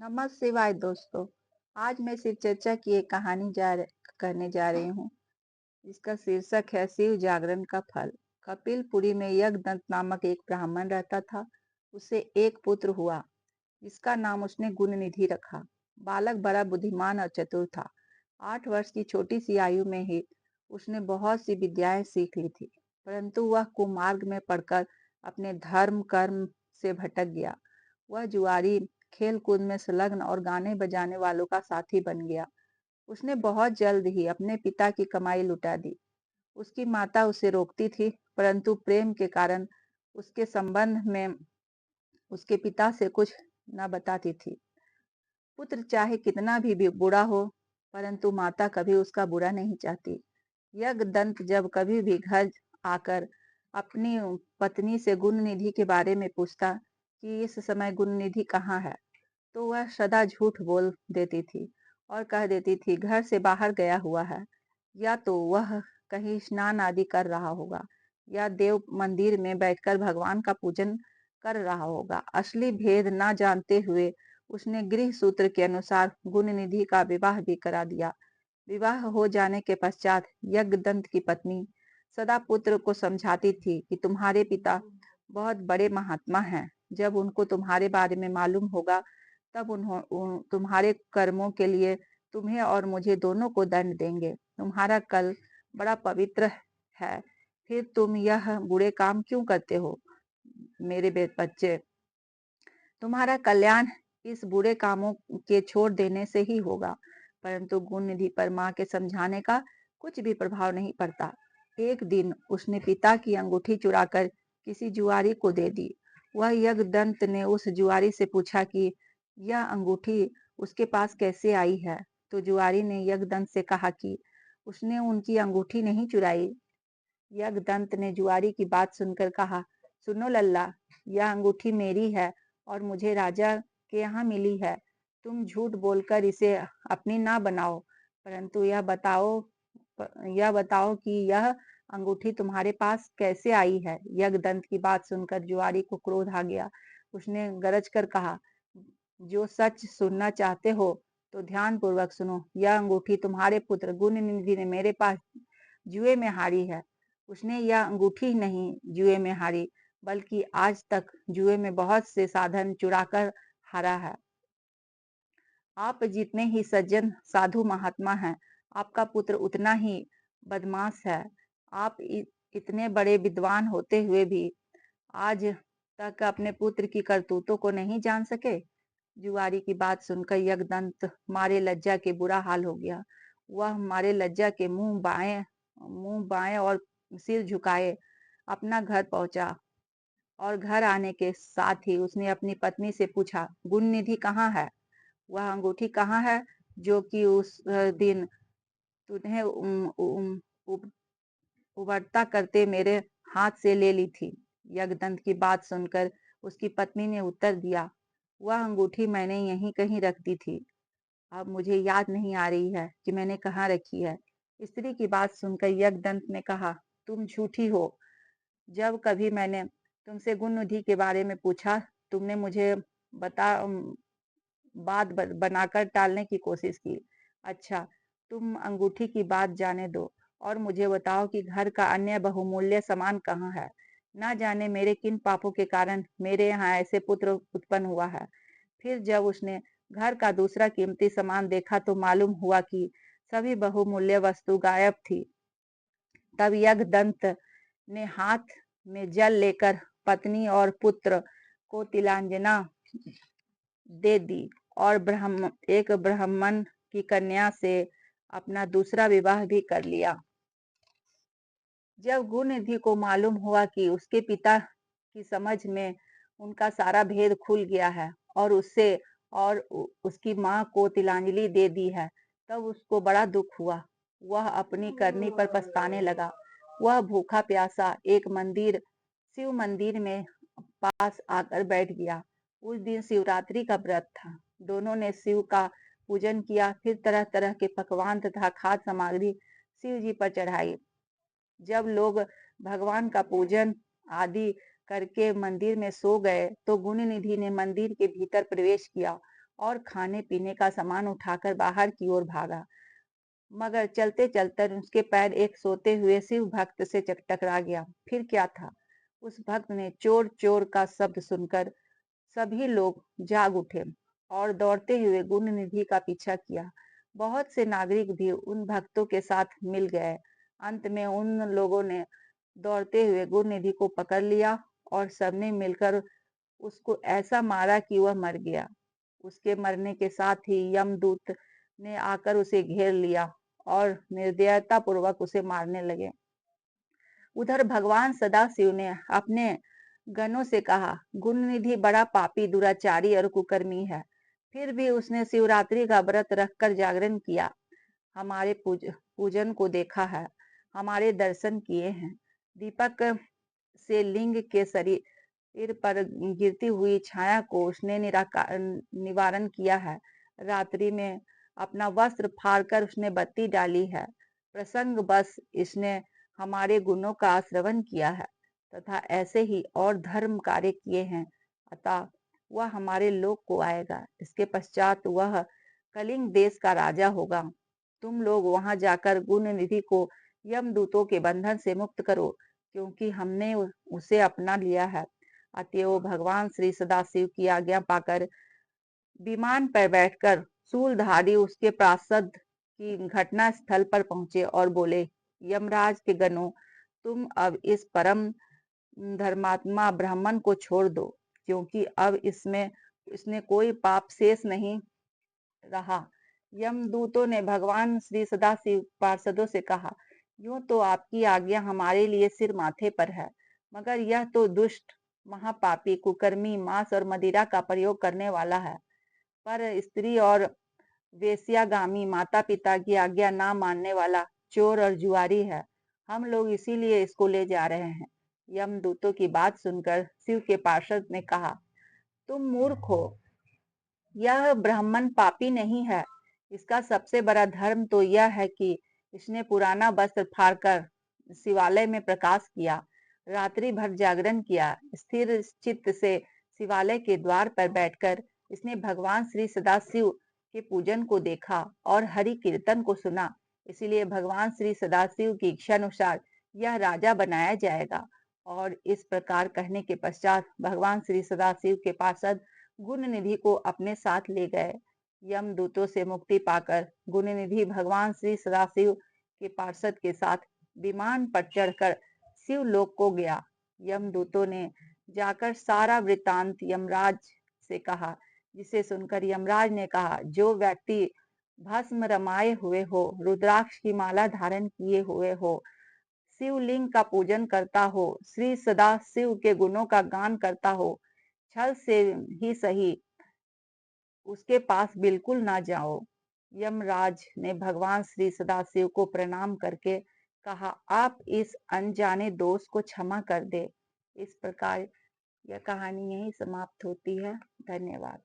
नमः शिवाय दोस्तों। आज मैं शिव चर्चा की एक कहानी करने जा रही हूँ। इसका शीर्षक है शिव जागरण का फल। कपिलपुरी में यज्ञदंत नामक एक ब्राह्मण रहता था। उसे एक पुत्र हुआ जिसका नाम उसने गुणनिधि रखा। बालक बड़ा बुद्धिमान और चतुर था। 8 वर्ष की छोटी सी आयु में ही उसने बहुत सी विद्याएं सीख ली थी, परंतु वह कुमार्ग में पड़कर अपने धर्म कर्म से भटक गया। वह जुआरी, खेल कूद में संलग्न और गाने बजाने वालों का साथी बन गया। उसने बहुत जल्द ही अपने पिता की कमाई लुटा दी। उसकी माता उसे रोकती थी, परंतु प्रेम के कारण उसके संबंध में उसके पिता से कुछ न बताती थी। पुत्र चाहे कितना भी बुरा हो, परंतु माता कभी उसका बुरा नहीं चाहती। यज्ञदंत जब कभी भी घर आकर अपनी पत्नी से गुणनिधि के बारे में पूछता कि इस समय गुणनिधि कहाँ है, तो वह सदा झूठ बोल देती थी और कह देती थी घर से बाहर गया हुआ है, या तो वह कहीं स्नान आदि कर रहा होगा या देव मंदिर में बैठकर भगवान का पूजन कर रहा होगा। असली भेद न जानते हुए उसने गृह सूत्र के अनुसार गुणनिधि का विवाह भी करा दिया। विवाह हो जाने के पश्चात यज्ञदंत की पत्नी सदा पुत्र को समझाती थी कि तुम्हारे पिता बहुत बड़े महात्मा हैं। जब उनको तुम्हारे बारे में मालूम होगा, तब तुम्हारे कर्मों के लिए तुम्हें और मुझे दोनों को दंड देंगे। तुम्हारा कल बड़ा पवित्र है, फिर तुम यह बुरे काम क्यों करते हो? मेरे बच्चे, तुम्हारा कल्याण इस बुरे कामों के छोड़ देने से ही होगा। परंतु गुणनिधि पर माँ के समझाने का कुछ भी प्रभाव नहीं पड़ता। एक दिन उसने पिता की अंगूठी चुराकर किसी जुआरी को दे दी। वह यज्ञदंत ने उस जुआरी से पूछा कि यह अंगूठी उसके पास कैसे आई है। तो जुआरी ने यज्ञदंत से कहा कि उसने उनकी अंगूठी नहीं चुराई। यज्ञदंत ने जुआरी की बात सुनकर कहा, सुनो लल्ला, यह अंगूठी मेरी है और मुझे राजा के यहाँ मिली है। तुम झूठ बोलकर इसे अपनी ना बनाओ, परंतु यह बताओ कि यह अंगूठी तुम्हारे पास कैसे आई है। यज्ञदंत की बात सुनकर जुआरी को क्रोध आ गया। उसने गरज कर कहा, जो सच सुनना चाहते हो तो ध्यान पूर्वक सुनो। यह अंगूठी तुम्हारे पुत्र गुणनिधि ने मेरे पास जुए में हारी है। उसने यह अंगूठी नहीं जुए में हारी, बल्कि आज तक जुए में बहुत से साधन चुराकर हारा है। आप जितने ही सज्जन साधु महात्मा हैं, आपका पुत्र उतना ही बदमाश है। आप इतने बड़े विद्वान होते हुए भी आज तक अपने पुत्र की करतूतों को नहीं जान सके। जुआरी की बात सुनकर यज्ञदंत मारे लज्जा के बुरा हाल हो गया। वह मारे लज्जा के मुंह बाएं और सिर झुकाए अपना घर पहुंचा और घर आने के साथ ही उसने अपनी पत्नी से पूछा, गुणनिधि कहाँ है? वह अंगूठी कहाँ है जो कि उस दिन तूने उबरता करते मेरे हाथ से ले ली थी। यज्ञदंत की बात सुनकर उसकी पत्नी ने उत्तर दिया, वह अंगूठी मैंने यहीं कहीं रख दी थी। अब मुझे याद नहीं आ रही है कि मैंने कहाँ रखी है। स्त्री की बात सुनकर यज्ञदंत ने कहा, तुम झूठी हो। जब कभी मैंने तुमसे गुणनिधि के बारे में पूछा, तुमने मुझे बता बात बनाकर टालने की कोशिश की। अच्छा, तुम अंगूठी की बात जाने दो और मुझे बताओ कि घर का अन्य बहुमूल्य सामान कहाँ है। ना जाने मेरे किन पापों के कारण मेरे यहाँ ऐसे पुत्र उत्पन्न हुआ है। फिर जब उसने घर का दूसरा कीमती सामान देखा तो मालूम हुआ कि सभी बहुमूल्य वस्तु गायब थी। तब यज्ञदंत ने हाथ में जल लेकर पत्नी और पुत्र को तिलांजना दे दी और एक ब्राह्मण की कन्या से अपना दूसरा विवाह भी कर लिया। जब गुणनिधि को मालूम हुआ कि उसके पिता की समझ में उनका सारा भेद खुल गया है और उसकी माँ को तिलांजलि दे दी है, तब उसको बड़ा दुख हुआ। वह अपनी करनी पर पछताने लगा। वह भूखा प्यासा एक शिव मंदिर में पास आकर बैठ गया। उस दिन शिवरात्रि का व्रत था। दोनों ने शिव का पूजन किया, फिर तरह तरह के पकवान तथा खाद्य सामग्री शिव जी पर चढ़ाई। जब लोग भगवान का पूजन आदि करके मंदिर में सो गए, तो गुणनिधि ने मंदिर के भीतर प्रवेश किया और खाने पीने का सामान उठाकर बाहर की ओर भागा। मगर चलते चलते उसके पैर एक सोते हुए शिव भक्त से टकरा गया। फिर क्या था? उस भक्त ने चोर चोर का शब्द सुनकर सभी लोग जाग उठे और दौड़ते हुए गुण निधि का पीछा किया। बहुत से नागरिक भी उन भक्तों के साथ मिल गए। अंत में उन लोगों ने दौड़ते हुए गुण निधि को पकड़ लिया और सबने मिलकर उसको ऐसा मारा कि वह मर गया। उसके मरने के साथ ही यमदूत ने आकर उसे घेर लिया और निर्दयता पूर्वक उसे मारने लगे। उधर भगवान सदाशिव ने अपने गणों से कहा, गुणनिधि बड़ा पापी, दुराचारी और कुकर्मी है। फिर भी उसने शिवरात्रि का व्रत रखकर जागरण किया, हमारे पूजन को देखा है, हमारे दर्शन किए हैं। दीपक से लिंग के शरीर पर गिरती हुई छाया को उसने निवारण किया है। रात्रि में अपना वस्त्र फाड़कर उसने बत्ती डाली है। प्रसंग बस इसने हमारे गुणों का आश्रवण किया है तथा ऐसे ही और धर्म कार्य किए हैं। अतः वह हमारे लोक को आएगा। इसके पश्चात वह कलिंग देश का राजा होगा। तुम लोग वहां जाकर गुण निधि को यमदूतों के बंधन से मुक्त करो, क्योंकि हमने उसे अपना लिया है। अतएव भगवान श्री सदाशिव की आज्ञा पाकर विमान पर बैठकर शूलधारी उसके प्रासद की घटना स्थल पर पहुंचे और बोले, यमराज के गणों, तुम अब इस परम धर्मात्मा ब्राह्मण को छोड़ दो, क्योंकि अब इसने कोई पाप शेष नहीं रहा। यमदूतों ने भगवान श्री सदाशिव पार्षदों से कहा, यूं तो आपकी आज्ञा हमारे लिए सिर माथे पर है, मगर यह तो दुष्ट महापापी कुकर्मी मांस और मदिरा का प्रयोग करने वाला है, पर स्त्री और वेश्यागामी माता पिता की आज्ञा ना मानने वाला चोर और जुआरी है। हम लोग इसीलिए इसको ले जा रहे हैं। यमदूतों की बात सुनकर शिव के पार्षद ने कहा, तुम मूर्ख हो, यह ब्राह्मण पापी नहीं है। इसका सबसे बड़ा धर्म तो यह है कि इसने पुराना वस्त्र फाड़कर शिवालय में प्रकाश किया, रात्रि भर जागरण किया, स्थिर चित्त से शिवालय के द्वार पर बैठकर इसने भगवान श्री सदाशिव के पूजन को देखा और हरि कीर्तन को सुना। इसीलिए भगवान श्री सदाशिव की इच्छा अनुसार यह राजा बनाया जाएगा। और इस प्रकार कहने के पश्चात भगवान श्री सदाशिव के पार्षद गुण निधि को अपने साथ ले गए। यमदूतों से मुक्ति पाकर गुण निधि भगवान श्री सदाशिव के पार्षद के साथ विमान पर चढ़कर शिवलोक को गया। यमदूतों ने जाकर सारा वृतांत यमराज से कहा, जिसे सुनकर यमराज ने कहा, जो व्यक्ति भस्म रमाए हुए हो, रुद्राक्ष की माला धारण किए हुए हो, शिवलिंग का पूजन करता हो, श्री सदाशिव के गुणों का गान करता हो, छल से ही सही उसके पास बिल्कुल ना जाओ। यमराज ने भगवान श्री सदाशिव को प्रणाम करके कहा, आप इस अनजाने दोष को क्षमा कर दे। इस प्रकार यह कहानी यहीं समाप्त होती है। धन्यवाद।